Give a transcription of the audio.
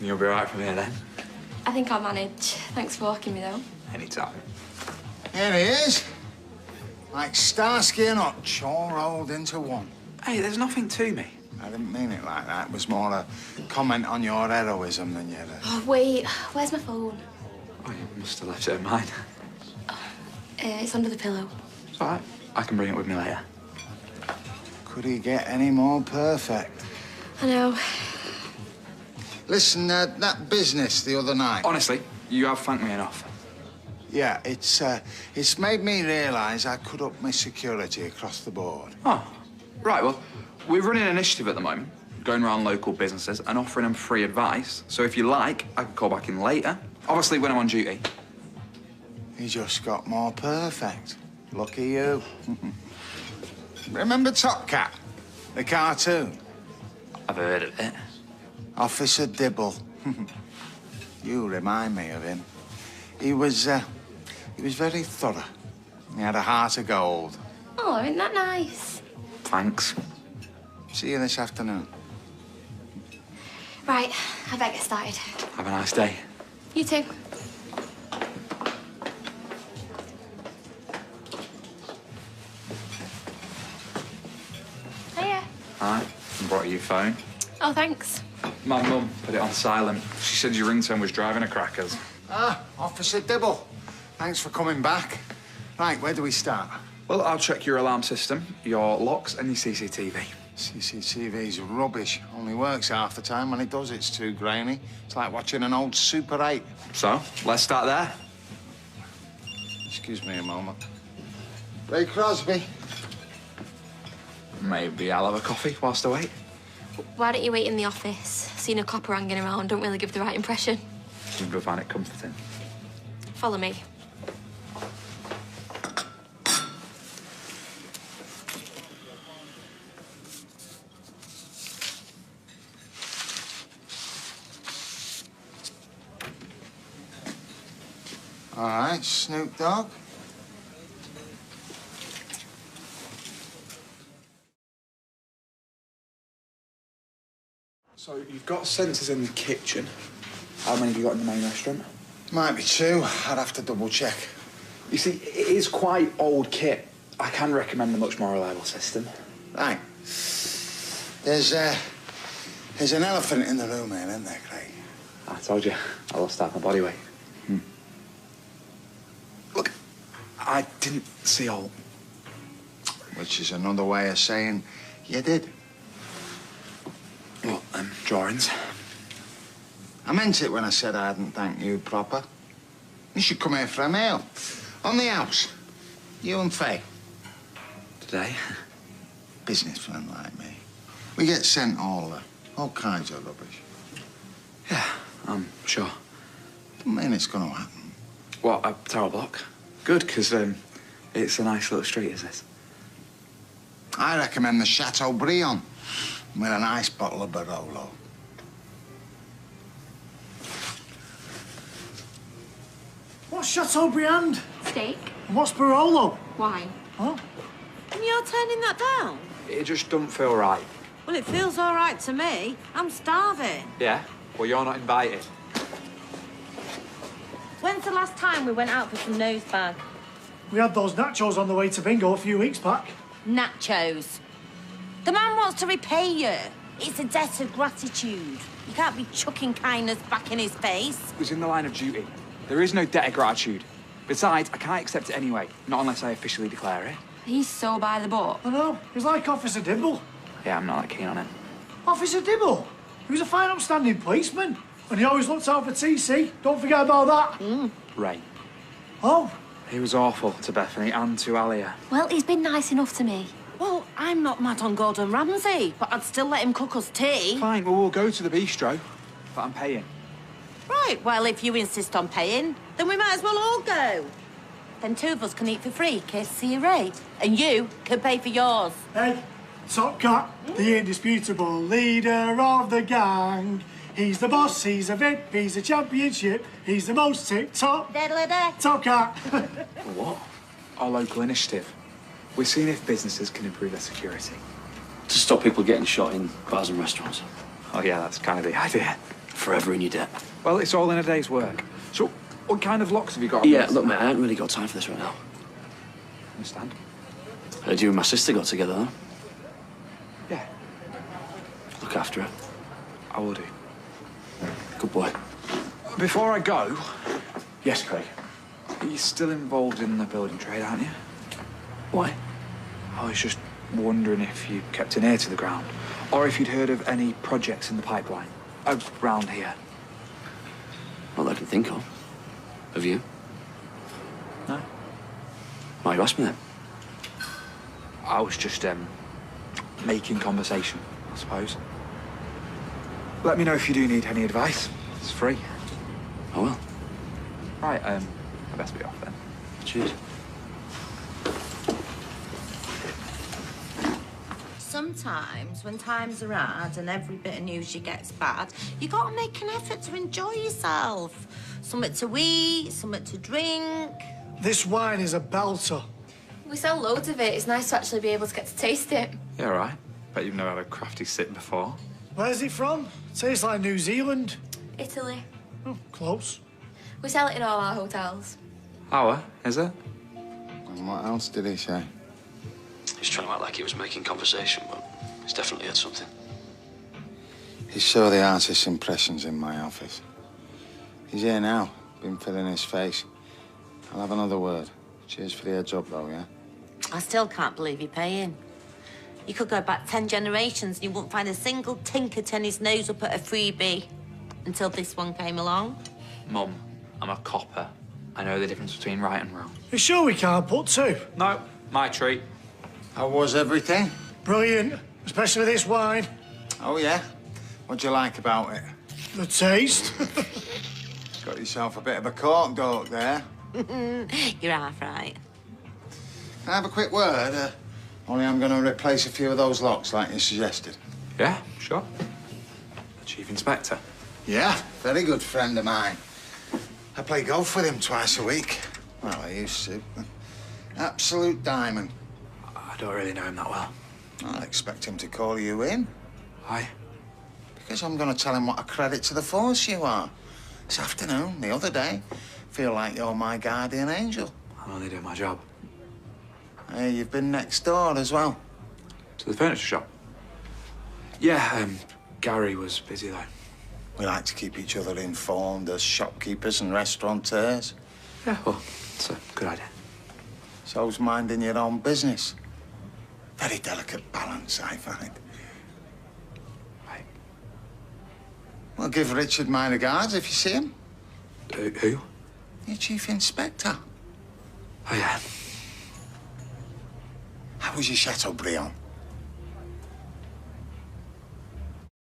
You'll be all right from here, then? I think I'll manage. Thanks for walking me, though. Anytime. Here he is. Like Starsky and Hutch, all rolled into one. Hey, there's nothing to me. I didn't mean it like that. It was more a comment on your heroism than your... Oh, wait. Where's my phone? Oh, you must have left it in mine. It's under the pillow. It's all right. I can bring it with me later. Could he get any more perfect? I know. Listen, that business the other night... Honestly, you have thanked me enough. Yeah, it's made me realise I could up my security across the board. Oh, right. Well, we're running an initiative at the moment, going around local businesses and offering them free advice. So if you like, I can call back in later. Obviously, when I'm on duty. He just got more perfect. Lucky you. Remember Top Cat, the cartoon? I've heard of it. Officer Dibble. You remind me of him. He was very thorough. He had a heart of gold. Oh, isn't that nice? Thanks. See you this afternoon. Right, I better get started. Have a nice day. You too. Hiya. Hi. I brought you your phone. Oh, thanks. My mum put it on silent. She said your ringtone was driving her crackers. Ah, Officer Dibble. Thanks for coming back. Right, where do we start? Well, I'll check your alarm system, your locks, and your CCTV. CCTV's rubbish. Only works half the time. When it does, it's too grainy. It's like watching an old Super 8. So, let's start there. Excuse me a moment. Ray Crosby. Maybe I'll have a coffee whilst I wait. Why don't you wait in the office? Seeing a copper hanging around don't really give the right impression. You'll find it comforting. Follow me. All right, Snoop Dogg. So, you've got sensors in the kitchen. How many have you got in the main restaurant? Might be two. I'd have to double check. You see, it is quite old kit. I can recommend a much more reliable system. Right. There's an elephant in the room here, isn't there, Craig? I told you, I lost half my body weight. Look, I didn't see all. Which is another way of saying you did. What, drawings? I meant it when I said I hadn't thanked you proper. You should come here for a meal. On the house. You and Faye. Today? Businessmen like me. We get sent all kinds of rubbish. Yeah, I'm sure. Doesn't mean it's going to happen. What, a tower block? Good, because it's a nice little street, is it? I recommend the Chateaubriand with a nice bottle of Barolo. What's Chateaubriand? Steak. And what's Barolo? Wine. Huh? And you're turning that down? It just don't feel right. Well, it feels all right to me. I'm starving. Yeah? Well, you're not invited. When's the last time we went out for some nose bag? We had those nachos on the way to bingo a few weeks back. Nachos. The man wants to repay you. It's a debt of gratitude. You can't be chucking kindness back in his face. It was in the line of duty. There is no debt of gratitude. Besides, I can't accept it anyway, not unless I officially declare it. He's so by the book. I know. He's like Officer Dibble. Yeah, I'm not that keen on it. Officer Dibble? He was a fine, upstanding policeman. And he always looked out for TC. Don't forget about that. Ray. Oh, He was awful to Bethany and to Alia. Well, he's been nice enough to me. Well, I'm not mad on Gordon Ramsay, but I'd still let him cook us tea. Fine, well, we'll go to the bistro, but I'm paying. Right, well, if you insist on paying, then we might as well all go. Then two of us can eat for free, courtesy of Ray. And you can pay for yours. hey, Top Cat, the indisputable leader of the gang. He's the boss, he's a VIP, he's a championship, he's the most tip-top. Diddle-a-da. Top Cat. What? Our local initiative. We're seeing if businesses can improve their security. To stop people getting shot in bars and restaurants. Oh, yeah, that's kind of the idea. forever in your debt. Well, it's all in a day's work. So, what kind of locks have you got? Yeah, look, mate, I haven't really got time for this right now. Understand? Heard you and my sister got together, though. Yeah, Look after her. I will do. Good boy. Before I go, Yes, Craig. you're still involved in the building trade, aren't you? Why? I was just wondering if you kept an ear to the ground, or if you'd heard of any projects in the pipeline around here. Not that I can think of. Have you? No? Why you asked me that? I was just making conversation, I suppose. Let me know if you do need any advice. It's free. Oh, well. Right, I best be off then. Cheers. Sometimes, when times are hard and every bit of news you get's bad, you got to make an effort to enjoy yourself. Something to eat, something to drink. This wine is a belter. We sell loads of it. It's nice to actually be able to get to taste it. Yeah, right. Bet you've never had a crafty sip before. Where's it from? Tastes like New Zealand. Italy. Oh, close. We sell it in all our hotels. Our, is it? And what else did he say? He's trying to act like he was making conversation, but he's definitely had something. He saw the artist's impressions in my office. He's here now, been filling his face. I'll have another word. Cheers for the heads up, though, yeah? I still can't believe you're paying. You could go back 10 generations and you wouldn't find a single tinker turn his nose up at a freebie until this one came along. Mum, I'm a copper. I know the difference between right and wrong. You sure we can't put two? No, my treat. How was everything? Brilliant, especially with this wine. Oh, yeah? What'd you like about it? The taste. Got yourself a bit of a cork dog there. You're half right. Can I have a quick word? Only I'm going to replace a few of those locks like you suggested. Yeah, sure. The Chief Inspector. Yeah, very good friend of mine. I play golf with him twice a week. Well, I used to. Absolute diamond. I don't really know him that well. I'll expect him to call you in. Why? Because I'm going to tell him what a credit to the force you are. This afternoon, the other day. Feel like you're my guardian angel. I'm only doing my job. Hey, you've been next door as well. To the furniture shop? Yeah, Gary was busy though. We like to keep each other informed as shopkeepers and restaurateurs. Yeah, well, it's a good idea. So's minding your own business. Very delicate balance, I find. Right. Well, give Richard my regards if you see him. Who? Your chief inspector. Oh, yeah. How was your Chateaubriand?